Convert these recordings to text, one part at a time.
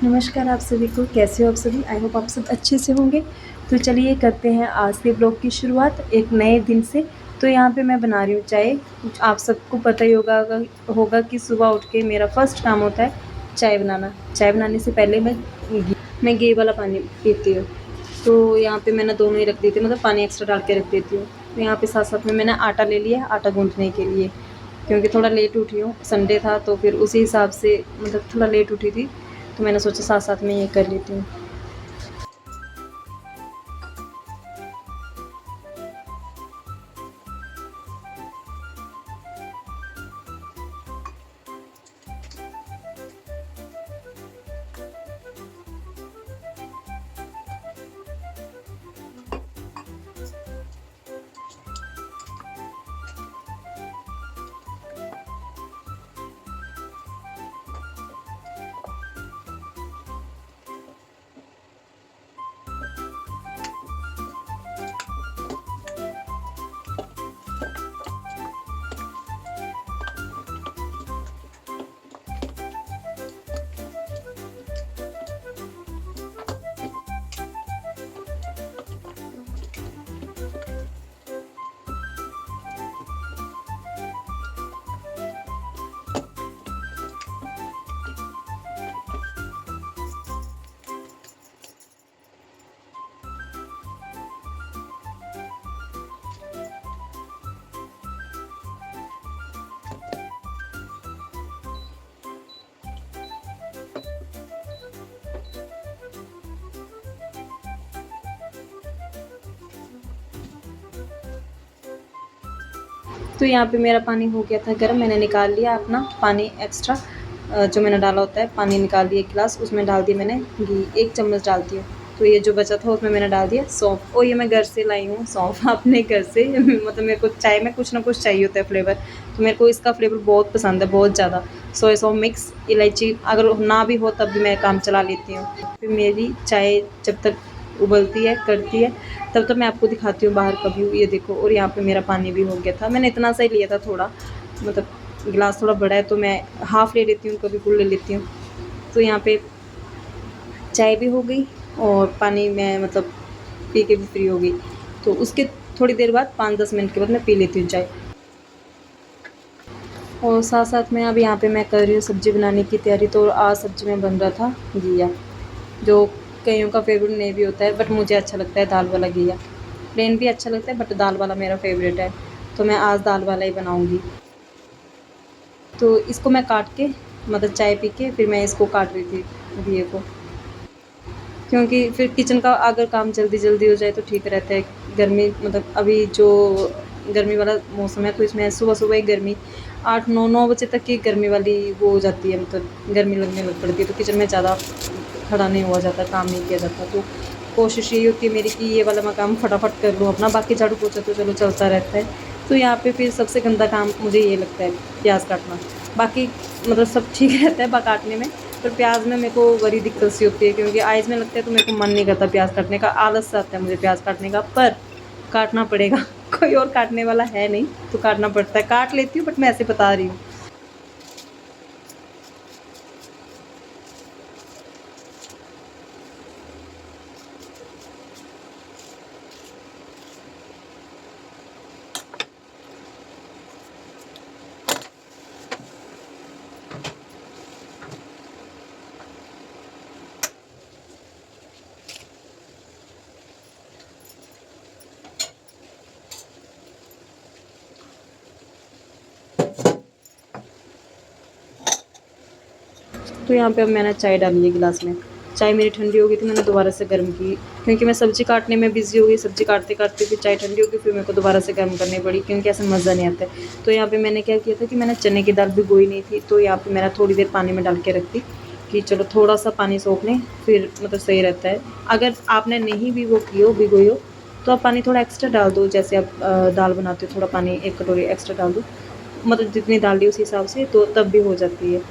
नमस्कार आप सभी को, कैसे हो आप सभी? आई होप आप सब अच्छे से होंगे। तो चलिए करते हैं आज के ब्लॉग की शुरुआत एक नए दिन से। तो यहाँ पे मैं बना रही हूँ चाय। आप सबको पता ही होगा कि सुबह उठ के मेरा फर्स्ट काम होता है चाय बनाना। चाय बनाने से पहले मैं घी वाला पानी पीती हूँ। तो यहाँ पे मैंने दोनों ही रख देती हूँ, मतलब पानी एक्स्ट्रा डाल के रख देती हूँ। तो यहाँ पे साथ साथ में मैंने आटा ले लिया है, आटा गूँथने के लिए, क्योंकि थोड़ा लेट उठी हूँ, संडे था तो फिर उसी हिसाब से मतलब थोड़ा लेट उठी थी, तो मैंने सोचा साथ साथ में ये कर लेती हूँ। तो यहाँ पे मेरा पानी हो गया था गर्म, मैंने निकाल लिया अपना पानी एक्स्ट्रा, जो मैंने डाला होता है पानी निकाल दिया एक गिलास, उसमें डाल दिया मैंने घी, 1 चम्मच डालती हूँ। तो ये जो बचा था उसमें मैंने डाल दिया सौंफ, और ये मैं घर से लाई हूँ सौंफ अपने घर से मतलब मेरे को चाय में कुछ ना कुछ चाहिए होता है फ्लेवर, तो मेरे को इसका फ्लेवर बहुत पसंद है, बहुत ज़्यादा। सोया सौंफ मिक्स इलायची अगर ना भी हो तब भी मैं काम चला लेती हूँ। फिर मेरी चाय जब तक उबलती है करती है, तब तक मैं आपको दिखाती हूँ बाहर का व्यू। ये देखो, और यहाँ पे मेरा पानी भी हो गया था। मैंने इतना सा ही लिया था, थोड़ा मतलब गिलास थोड़ा बड़ा है तो मैं हाफ़ ले लेती हूँ, कभी फुल ले लेती हूँ। तो यहाँ पे चाय भी हो गई और पानी मैं मतलब पी के भी फ्री हो गई। तो उसके थोड़ी देर बाद 5-10 मिनट के बाद मैं पी लेती हूँ चाय। और साथ-साथ में अब यहाँ पे मैं कर रही हूँ सब्ज़ी बनाने की तैयारी। तो आज सब्ज़ी में बन रहा था घिया, जो कइयों का फ़ेवरेट नहीं भी होता है, बट मुझे अच्छा लगता है दाल वाला घिया। प्लेन भी अच्छा लगता है बट दाल वाला मेरा फ़ेवरेट है, तो मैं आज दाल वाला ही बनाऊँगी। तो इसको मैं काट के मतलब चाय पी के फिर मैं इसको काट रही थी घिये को, क्योंकि फिर किचन का अगर काम जल्दी-जल्दी हो जाए तो ठीक रहता है। गर्मी मतलब अभी जो गर्मी वाला मौसम है तो इसमें सुबह-सुबह ही गर्मी 8-9 बजे तक की गर्मी वाली वो हो जाती है, मतलब गर्मी लगने लग पड़ती है, तो किचन में ज़्यादा खड़ा नहीं हुआ जाता, काम नहीं किया जाता। तो कोशिश यही होती है मेरी कि ये वाला मैं काम फटाफट कर लूँ अपना, बाकी झाड़ू पोछा तो चलो चलता रहता है। तो यहाँ पे फिर सबसे गंदा काम मुझे ये लगता है प्याज़ काटना। बाकी मतलब सब ठीक रहता है काटने में, पर प्याज़ में मेरे को बड़ी दिक्कत सी होती है, क्योंकि आइज़ में लगता है तो मेरे को मन नहीं करता प्याज़ काटने का, आलस सा आता है मुझे प्याज़ काटने का, पर काटना पड़ेगा कोई और काटने वाला है नहीं, तो काटना पड़ता है। काट लेती हूँ बट मैं ऐसे बता रही हूँ। तो यहाँ पे अब मैंने चाय डाली है गिलास में। चाय मेरी ठंडी हो गई थी, मैंने दोबारा से गर्म की, क्योंकि मैं सब्ज़ी काटने में बिज़ी हो गई, सब्ज़ी काटते-काटते फिर चाय ठंडी हो गई, फिर मेरे को दोबारा से गर्म करनी पड़ी, क्योंकि ऐसे मज़ा नहीं आता है। तो यहाँ पे मैंने क्या किया था कि मैंने चने की दाल भिगोई नहीं थी, तो यहाँ पे मैंने थोड़ी देर पानी में डाल के रख दी कि चलो थोड़ा-सा पानी सोख लें, फिर मतलब सही रहता है। अगर आपने नहीं भी वो की हो भिगोई हो, तो आप पानी थोड़ा एक्स्ट्रा डाल दो, जैसे आप दाल बनाते हो थोड़ा पानी 1 कटोरी एक्स्ट्रा डाल दो, मतलब जितनी दाल ली उस हिसाब से, तो तब भी हो जाती है।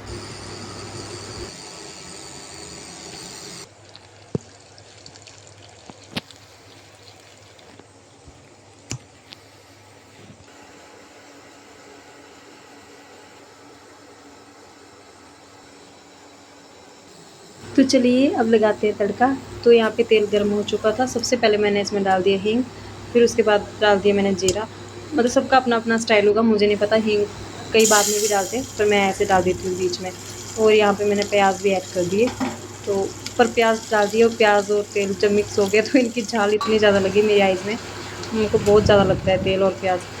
तो चलिए अब लगाते हैं तड़का। तो यहाँ पे तेल गर्म हो चुका था। सबसे पहले मैंने इसमें डाल दिया हींग, फिर उसके बाद डाल दिया मैंने जीरा। मतलब सबका अपना-अपना स्टाइल होगा, मुझे नहीं पता, हींग कई बाद में भी डालते हैं, पर मैं ऐसे डाल देती हूँ बीच में। और यहाँ पे मैंने प्याज़ भी ऐड कर दिए। तो ऊपर प्याज़ डाल दिए और प्याज़ और तेल जब मिक्स हो गया तो इनकी झाल इतनी ज़्यादा लगी मेरी आइज़ में, उनको बहुत ज़्यादा लगता है तेल और प्याज़।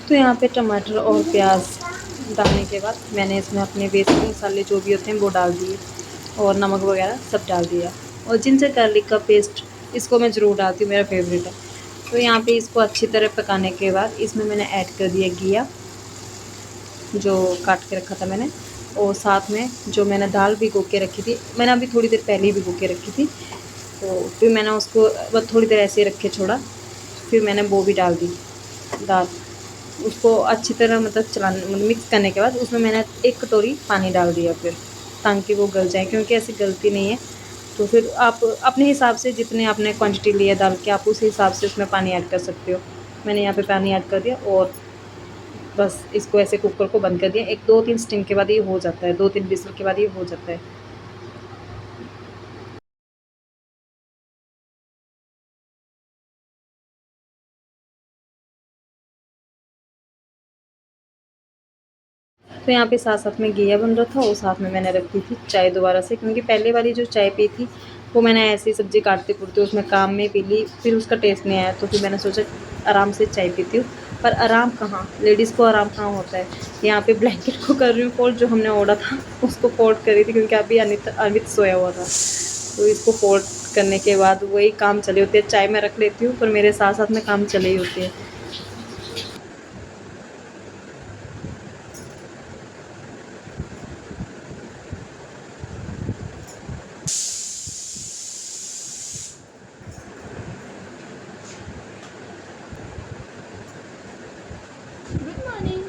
तो यहाँ पे टमाटर और प्याज डालने के बाद मैंने इसमें अपने बेसिक मसाले जो भी होते हैं वो डाल दिए और नमक वगैरह सब डाल दिया। और जिंजर गार्लिक का पेस्ट इसको मैं ज़रूर डालती हूँ, मेरा फेवरेट है। तो यहाँ पे इसको अच्छी तरह पकाने के बाद इसमें मैंने ऐड कर दिया घिया, जो काट के रखा था मैंने, और साथ में जो मैंने दाल भिगो के रखी थी, मैंने अभी थोड़ी देर पहले ही भिगो के रखी थी। तो फिर मैंने उसको बस थोड़ी देर ऐसे ही रख के छोड़ा, फिर मैंने वो भी डाल दी दाल। उसको अच्छी तरह मतलब चलाने मतलब मिक्स करने के बाद उसमें मैंने 1 कटोरी पानी डाल दिया फिर, ताकि वो गल जाए, क्योंकि ऐसे गलती नहीं है। तो फिर आप अपने हिसाब से जितने आपने क्वांटिटी ली है दाल की, आप उस हिसाब से उसमें पानी ऐड कर सकते हो। मैंने यहाँ पे पानी ऐड कर दिया और बस इसको ऐसे कुकर को बंद कर दिया। 1 2-3 स्टिम के बाद ये हो जाता है, 2-3 विसल के बाद ये हो जाता है। तो यहाँ पे साथ-साथ में घिया बन रहा था और साथ में मैंने रख दी थी चाय दोबारा से, क्योंकि पहले वाली जो चाय पी थी वो मैंने ऐसे ही सब्ज़ी काटते-कुटते उसमें काम में पी ली, फिर उसका टेस्ट नहीं आया, तो फिर मैंने सोचा आराम से चाय पीती हूँ। पर आराम कहाँ, लेडीज़ को आराम कहाँ होता है। यहाँ पे ब्लैंकेट को कर रही हूँ फ़ोल्ड, जो हमने ओढ़ा था उसको फ़ोल्ड कर रही थी, क्योंकि अभी अमित सोया हुआ था। तो इसको फ़ोल्ड करने के बाद वही काम चले होते हैं। चाय मैं रख लेती हूँ पर मेरे साथ-साथ में काम चले ही होते हैं। Good morning.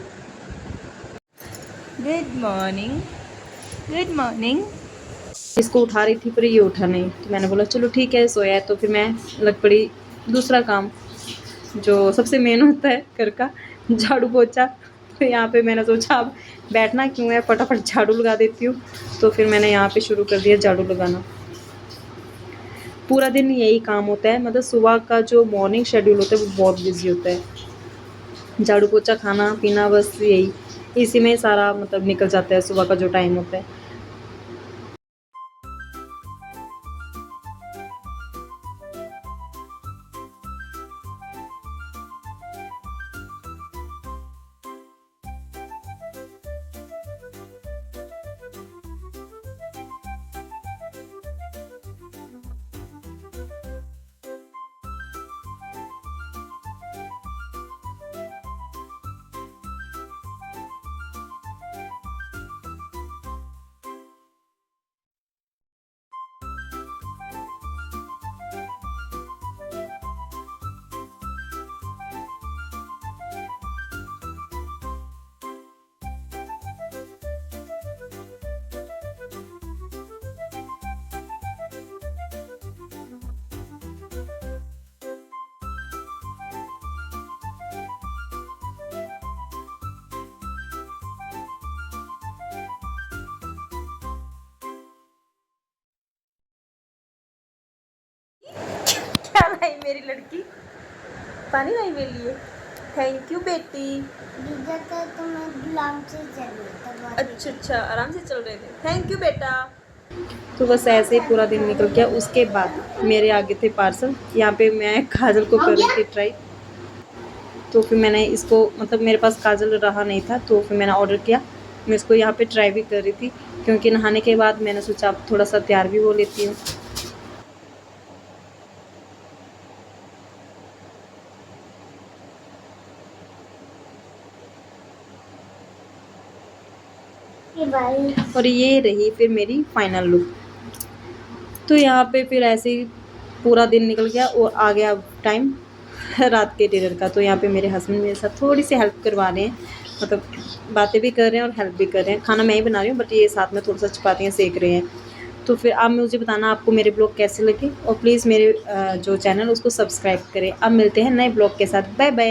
Good morning. Good morning. इसको उठा रही थी पर ये उठा नहीं, तो मैंने बोला चलो ठीक है सोया है, तो फिर मैं लग पड़ी दूसरा काम जो सबसे मेन होता है घर का, झाड़ू पोछा। तो यहाँ पे मैंने सोचा अब बैठना क्यों है, फटाफट झाड़ू लगा देती हूँ। तो फिर मैंने यहाँ पे शुरू कर दिया झाड़ू लगाना। पूरा दिन यही काम होता है, मतलब सुबह का जो मॉर्निंग शेड्यूल होता है वो बहुत बिजी होता है। झाड़ू पोछा, खाना पीना, बस यही इसी में सारा मतलब निकल जाता है सुबह का जो टाइम होता है। क्या लाई मेरी लड़की? पानी लाई मेरे लिए। थैंक यू बेटी। दीदा का तो मैं गुलाम से चल रहा था अच्छा अच्छा, आराम से चल रहे थे। थैंक यू बेटा। तो बस ऐसे ही पूरा दिन निकल गया। उसके बाद मेरे आगे थे पार्सल। यहाँ पे मैं काजल को कर रही थी ट्राई। तो फिर मैंने इसको मतलब मेरे पास काजल रहा नहीं था, तो फिर मैंने ऑर्डर किया। मैं इसको यहाँ पे ट्राई भी कर रही थी, क्योंकि नहाने के बाद मैंने सोचा अब थोड़ा सा तैयार भी हो लेती हूँ। ये भाई और ये रही फिर मेरी फाइनल लुक। तो यहाँ पे फिर ऐसे ही पूरा दिन निकल गया और आ गया टाइम रात के डिनर का। तो यहाँ पे मेरे हस्बैंड मेरे साथ थोड़ी सी हेल्प करवा रहे हैं, मतलब बातें भी कर रहे हैं और हेल्प भी कर रहे हैं। खाना मैं ही बना रही हूँ बट ये साथ में थोड़ा सा चपातियाँ सेक रहे हैं। तो फिर आप मुझे बताना आपको मेरे ब्लॉग कैसे लगे और प्लीज़ मेरे जो चैनल उसको सब्सक्राइब करें। अब मिलते हैं नए ब्लॉग के साथ। Bye bye.